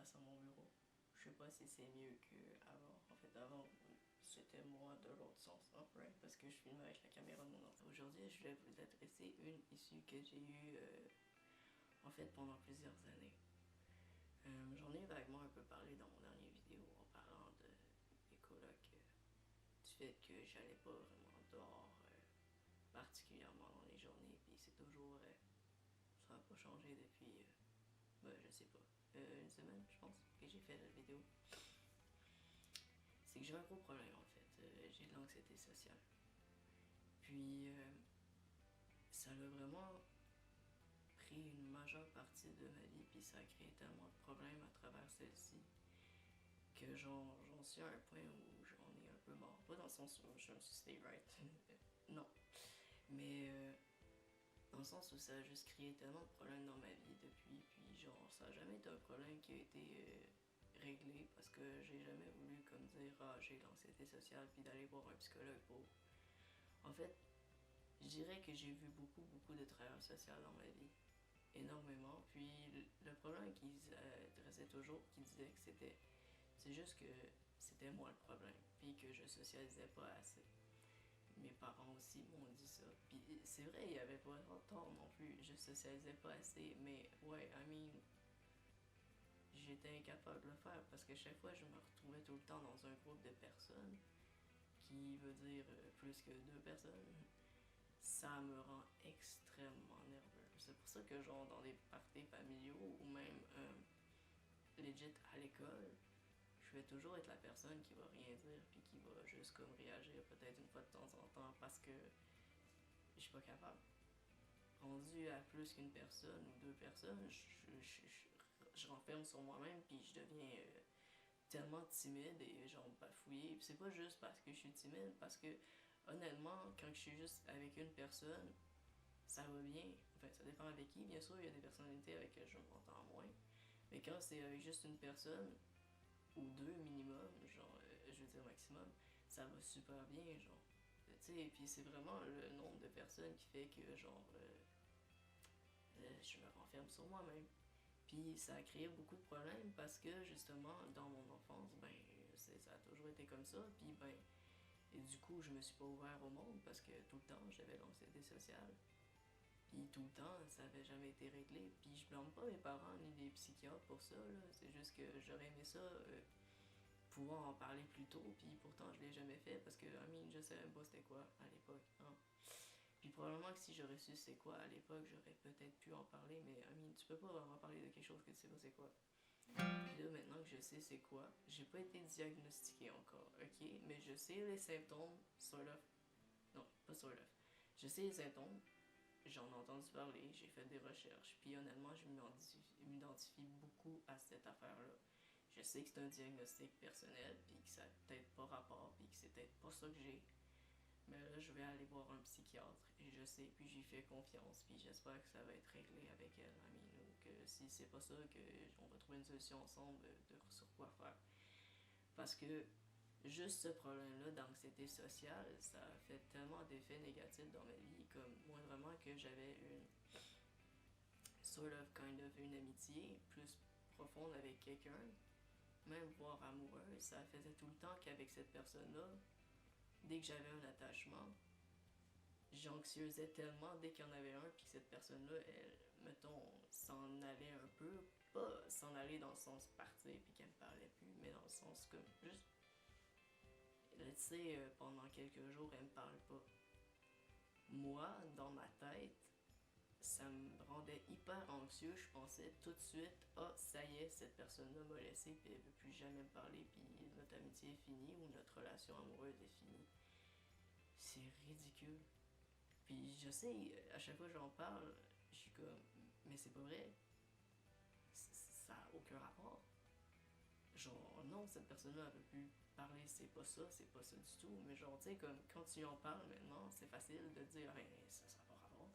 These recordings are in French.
place à mon bureau. Je sais pas si c'est mieux qu'avant. En fait, avant, c'était moi de l'autre sens, hein, right? Parce que je filme avec la caméra de mon ordinateur. Aujourd'hui, je vais vous adresser une issue que j'ai eue en fait pendant plusieurs années. J'en ai vaguement un peu parlé dans mon dernier vidéo en parlant de mes colocs, du fait que j'allais pas vraiment dehors particulièrement dans les journées, puis c'est toujours ça n'a pas changé depuis je sais pas, une semaine je pense que j'ai fait la vidéo. C'est que j'ai un gros problème en fait, j'ai de l'anxiété sociale. Puis ça a vraiment pris une majeure partie de ma vie, puis ça a créé tellement de problèmes à travers celle-ci que j'en suis à un point où j'en ai un peu mort. Pas dans le sens où je me suis stay right, non. Mais dans le sens où ça a juste créé tellement de problèmes dans ma vie depuis, puis genre ça a jamais été un problème qui a été réglé parce que j'ai jamais voulu comme dire ah j'ai l'anxiété sociale puis d'aller voir un psychologue pour. En fait, je dirais que j'ai vu beaucoup de travail social dans ma vie, énormément. Puis le problème qu'ils adressaient toujours, qu'ils disaient que c'est juste que c'était moi le problème, puis que je socialisais pas assez. Mes parents aussi m'ont dit ça. Puis c'est vrai, il y avait pas tort non plus. Je socialisais pas assez, mais ouais, I mean, j'étais incapable de le faire parce que chaque fois je me retrouvais tout le temps dans un groupe de personnes, qui veut dire plus que deux personnes. Ça me rend extrêmement nerveux. C'est pour ça que genre dans des parties familiaux ou même legit à l'école, je vais toujours être la personne qui va rien dire puis qui va juste comme réagir peut-être une fois de temps en temps parce que je suis pas capable. Rendu à plus qu'une personne ou deux personnes, je renferme sur moi-même puis je deviens tellement timide et genre bafouillé. Puis c'est pas juste parce que je suis timide, parce que honnêtement, quand je suis juste avec une personne, ça va bien. Enfin, ça dépend avec qui, bien sûr, il y a des personnalités avec lesquelles je m'entends moins. Mais quand c'est avec juste une personne, ou deux minimum, genre, je veux dire maximum, ça va super bien, genre. Tu sais, puis c'est vraiment le nombre de personnes qui fait que, genre, je me renferme sur moi-même. Puis ça a créé beaucoup de problèmes parce que, justement, dans mon enfance, ben, ça a toujours été comme ça. Puis, ben, et du coup, je me suis pas ouvert au monde parce que tout le temps, j'avais l'anxiété sociale. Puis tout le temps, ça avait jamais été réglé. Puis je blâme pas mes parents ni des psychiatres pour ça, là. C'est juste que j'aurais aimé ça pouvoir en parler plus tôt, puis pourtant je l'ai jamais fait parce que, I mean, je savais même pas c'était quoi à l'époque, hein. Puis probablement que si j'aurais su c'est quoi à l'époque, j'aurais peut-être pu en parler, mais I mean, tu peux pas vraiment parler de quelque chose que tu sais pas c'est quoi. Puis là, maintenant que je sais c'est quoi, j'ai pas été diagnostiqué encore, ok? Mais je sais les symptômes, sort of. Non, pas sort of. Je sais les symptômes, j'en ai entendu parler, j'ai fait des recherches, puis honnêtement, je m'identifie beaucoup à cette affaire-là. Je sais que c'est un diagnostic personnel, puis que ça n'a peut-être pas rapport, puis que c'est peut-être pas ça que j'ai. Mais là, je vais aller voir un psychiatre, et je sais, puis j'y fais confiance, puis j'espère que ça va être réglé avec elle, Amine, ou que si c'est pas ça, qu'on va trouver une solution ensemble sur quoi faire. Parce que juste ce problème-là d'anxiété sociale, ça a fait tellement d'effets négatifs dans ma vie, comme moi vraiment que j'avais une amitié plus profonde avec quelqu'un, même voire amoureuse, ça faisait tout le temps qu'avec cette personne-là, dès que j'avais un attachement, j'anxiosais tellement dès qu'il y en avait un, puis que cette personne-là, elle, mettons, s'en allait un peu, pas s'en aller dans le sens partir, puis qu'elle me parlait plus, mais dans le sens comme juste tu sais, pendant quelques jours, elle me parle pas. Moi, dans ma tête, ça me rendait hyper anxieux. Je pensais tout de suite, ah, ça y est, cette personne-là m'a laissé, puis elle veut plus jamais me parler, puis notre amitié est finie, ou notre relation amoureuse est finie. C'est ridicule. Puis je sais, à chaque fois que j'en parle, je suis comme, mais c'est pas vrai. Ça a aucun rapport. Genre, non, cette personne-là, elle veut plus parler, c'est pas ça du tout. Mais genre, tu sais, comme quand tu en parles maintenant, c'est facile de dire, hey, ça n'a pas rapport.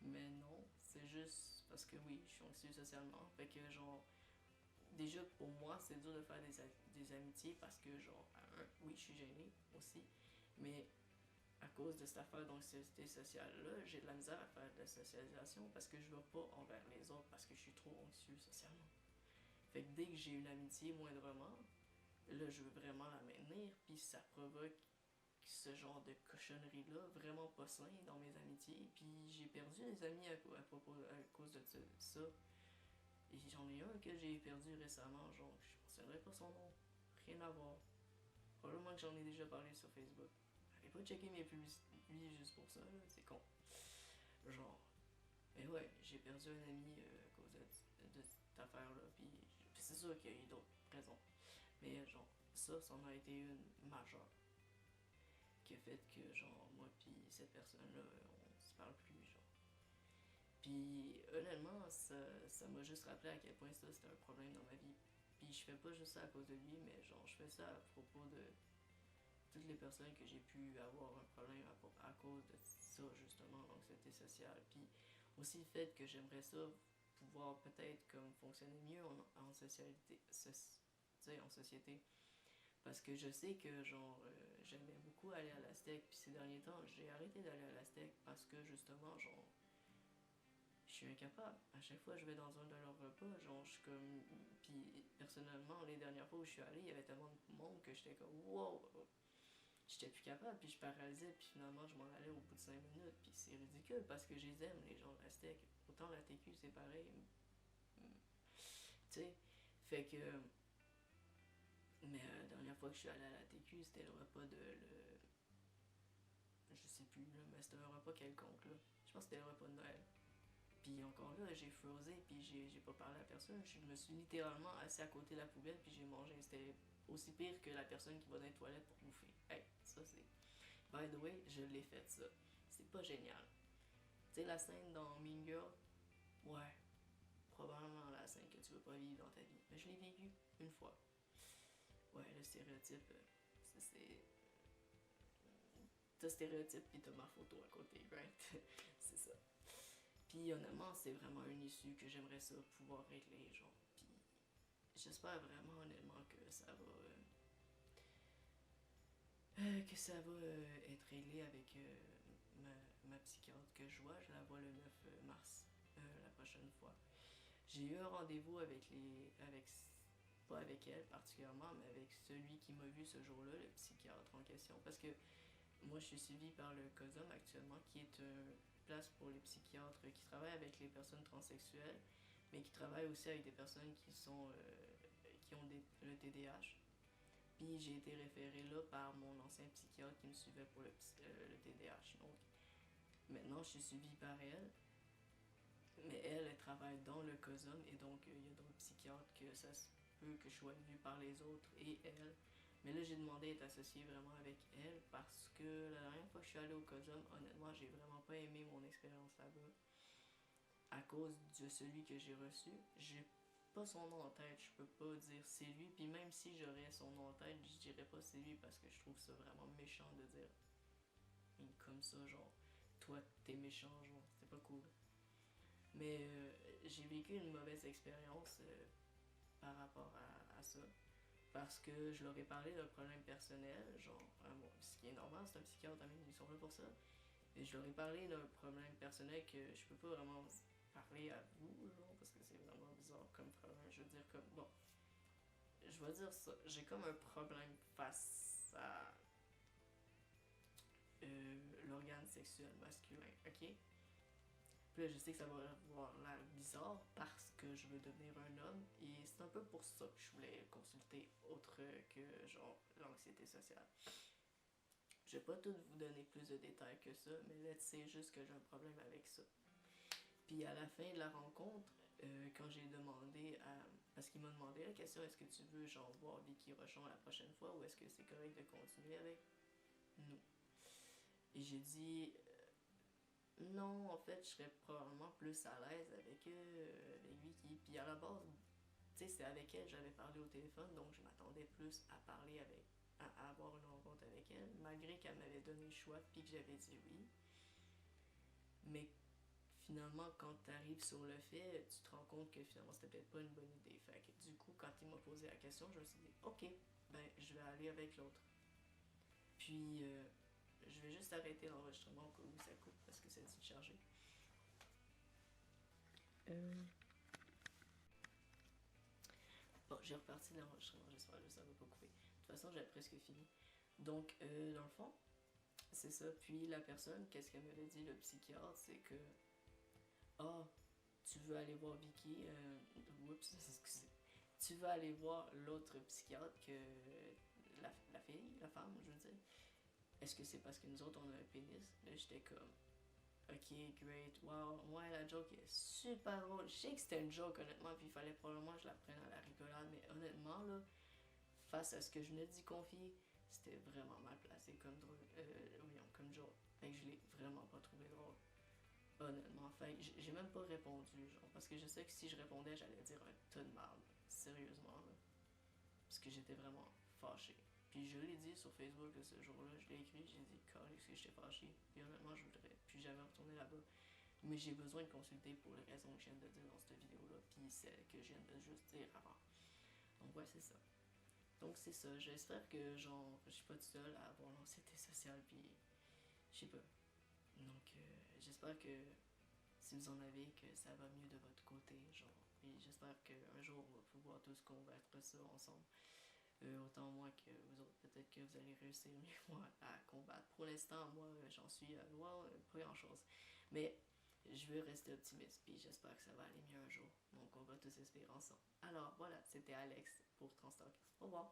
Mais non, c'est juste parce que oui, je suis anxieux socialement. Fait que genre, déjà pour moi, c'est dur de faire des amitiés parce que genre, oui, je suis gênée aussi. Mais à cause de cette affaire d'anxiété sociale-là, j'ai de la misère à faire de la socialisation parce que je ne vais pas envers les autres parce que je suis trop anxieux socialement. Fait que dès que j'ai une amitié moindrement, là, je veux vraiment la maintenir, puis ça provoque ce genre de cochonnerie-là, vraiment pas sain dans mes amitiés, puis j'ai perdu des amis à cause de ça. Et j'en ai un que j'ai perdu récemment, genre, je ne mentionnerai pas son nom, rien à voir. Probablement que j'en ai déjà parlé sur Facebook. Allez pas checker mes publicités juste pour ça, là, c'est con. Genre, mais ouais, j'ai perdu un ami à cause de cette affaire-là, puis c'est sûr qu'il y a eu d'autres raisons. Mais genre, ça en a été une majeure. Qui a fait que, genre, moi puis cette personne-là, on se parle plus, genre. Puis, honnêtement, ça m'a juste rappelé à quel point ça, c'était un problème dans ma vie. Puis, je fais pas juste ça à cause de lui, mais genre, je fais ça à propos de toutes les personnes que j'ai pu avoir un problème à cause de ça, justement, l'anxiété sociale. Puis, aussi le fait que j'aimerais ça pouvoir peut-être comme fonctionner mieux en socialité, en société. Parce que je sais que, genre, j'aimais beaucoup aller à la steak, puis ces derniers temps, j'ai arrêté d'aller à la steak parce que, justement, genre, je suis incapable. À chaque fois que je vais dans un de leurs repas, genre, je suis comme. Puis, personnellement, les dernières fois où je suis allé, il y avait tellement de monde que j'étais comme, wow! J'étais plus capable, puis je paralysais, puis finalement, je m'en allais au bout de 5 minutes, puis c'est ridicule parce que je les aime, les gens de la steak. Autant la TQ, c'est pareil. Tu sais, fait que. Mais la dernière fois que je suis allé à la TQ, c'était le repas de le. Je sais plus, là, mais c'était un repas quelconque, là. Je pense que c'était le repas de Noël. Puis encore là, j'ai freusé, puis j'ai pas parlé à personne. Je me suis littéralement assis à côté de la poubelle, puis j'ai mangé. C'était aussi pire que la personne qui va dans les toilettes pour bouffer. Hey, ça c'est. By the way, je l'ai fait ça. C'est pas génial. Tu sais, la scène dans Mean Girl? Ouais, probablement la scène que tu veux pas vivre dans ta vie. Mais je l'ai vécu une fois. Ouais, le stéréotype, c'est. T'as stéréotype puis t'as ma photo à côté, right? C'est ça. Puis honnêtement, c'est vraiment une issue que j'aimerais ça pouvoir régler, genre. Puis j'espère vraiment honnêtement que ça va être réglé avec ma psychiatre que je vois. Je la vois le 9 mars, la prochaine fois. J'ai eu un rendez-vous avec pas avec elle particulièrement, mais avec celui qui m'a vu ce jour-là, le psychiatre en question. Parce que moi, je suis suivie par le COSOM actuellement, qui est une place pour les psychiatres qui travaillent avec les personnes transsexuelles, mais qui travaillent aussi avec des personnes qui ont le TDAH. Puis j'ai été référée là par mon ancien psychiatre qui me suivait pour le TDAH. Donc maintenant, je suis suivie par elle, mais elle travaille dans le COSOM et donc il y a d'autres psychiatres que ça se peut que je sois vue par les autres et elle. Mais là, j'ai demandé à être associée vraiment avec elle parce que la dernière fois que je suis allée au COSOM, honnêtement, j'ai vraiment pas aimé mon expérience là-bas à cause de celui que j'ai reçu. J'ai pas son nom en tête, je peux pas dire c'est lui. Puis même si j'aurais son nom en tête, je dirais pas c'est lui parce que je trouve ça vraiment méchant de dire comme ça, genre, toi t'es méchant, genre, c'est pas cool. Mais j'ai vécu une mauvaise expérience par rapport à ça. Parce que je leur ai parlé d'un problème personnel, genre, bon, ce qui est normal, c'est un psychiatre, ils sont là pour ça. Et je leur ai parlé d'un problème personnel que je peux pas vraiment parler à vous, genre, parce que c'est vraiment bizarre comme problème. Je veux dire, comme, bon, je vais dire ça, j'ai comme un problème face à l'organe sexuel masculin, ok? Puis là, je sais que ça va avoir l'air bizarre parce que je veux devenir un homme et c'est un peu pour ça que je voulais consulter autre que genre l'anxiété sociale. Je vais pas tout vous donner plus de détails que ça, mais là, tu sais juste que j'ai un problème avec ça. Puis à la fin de la rencontre, quand j'ai demandé à. Parce qu'il m'a demandé la question, est-ce que tu veux genre voir Vicky Rochon la prochaine fois ou est-ce que c'est correct de continuer avec nous? Et j'ai dit non, en fait, je serais probablement plus à l'aise avec Vicky. Puis à la base, tu sais, c'est avec elle que j'avais parlé au téléphone, donc je m'attendais plus à parler à avoir une rencontre avec elle, malgré qu'elle m'avait donné le choix, puis que j'avais dit oui. Mais finalement, quand tu arrives sur le fait, tu te rends compte que finalement, c'était peut-être pas une bonne idée. Fait que du coup, quand il m'a posé la question, je me suis dit, ok, ben, je vais aller avec l'autre. Puis, je vais juste arrêter l'enregistrement au cas où ça coupe parce que c'est dit de charger. Bon, j'ai reparti l'enregistrement, j'espère que ça va pas couper. De toute façon, j'avais presque fini. Donc, dans le fond, c'est ça. Puis la personne, qu'est-ce qu'elle m'avait dit, le psychiatre, c'est que ah, tu veux aller voir Vicky, oups, excusez. Tu veux aller voir l'autre psychiatre que la fille, la femme, je veux dire. Est-ce que c'est parce que nous autres on a un pénis? Là j'étais comme, ok, great, wow. Ouais, la joke est super drôle. Je sais que c'était une joke honnêtement, puis il fallait probablement que je la prenne à la rigolade, mais honnêtement là, face à ce que je venais d'y confier, c'était vraiment mal placé comme drôle, comme joke. Fait que je l'ai vraiment pas trouvé drôle. Honnêtement, fait j'ai même pas répondu, genre, parce que je sais que si je répondais, j'allais dire un tas de merde. Sérieusement, là. Parce que j'étais vraiment fâché. Puis je l'ai dit sur Facebook ce jour-là, je l'ai écrit, j'ai dit, est-ce que j'étais fâché. Puis honnêtement, je voudrais plus jamais retourner là-bas. Mais j'ai besoin de consulter pour les raisons que je viens de dire dans cette vidéo-là, puis celle que je viens de juste dire avant. Donc ouais, c'est ça. Donc c'est ça, j'espère que genre, je suis pas tout seul à avoir l'anxiété sociale, puis je sais pas. Donc j'espère que si vous en avez, que ça va mieux de votre côté, genre. Et j'espère qu'un jour, on va pouvoir tous combattre ça ensemble. Autant moi que vous autres, peut-être que vous allez réussir mieux moi à combattre. Pour l'instant, moi, j'en suis à pas grand-chose. Mais je veux rester optimiste, puis j'espère que ça va aller mieux un jour. Donc, on va tous espérer ensemble. Alors, voilà, c'était Alex pour Transtalk. Au revoir.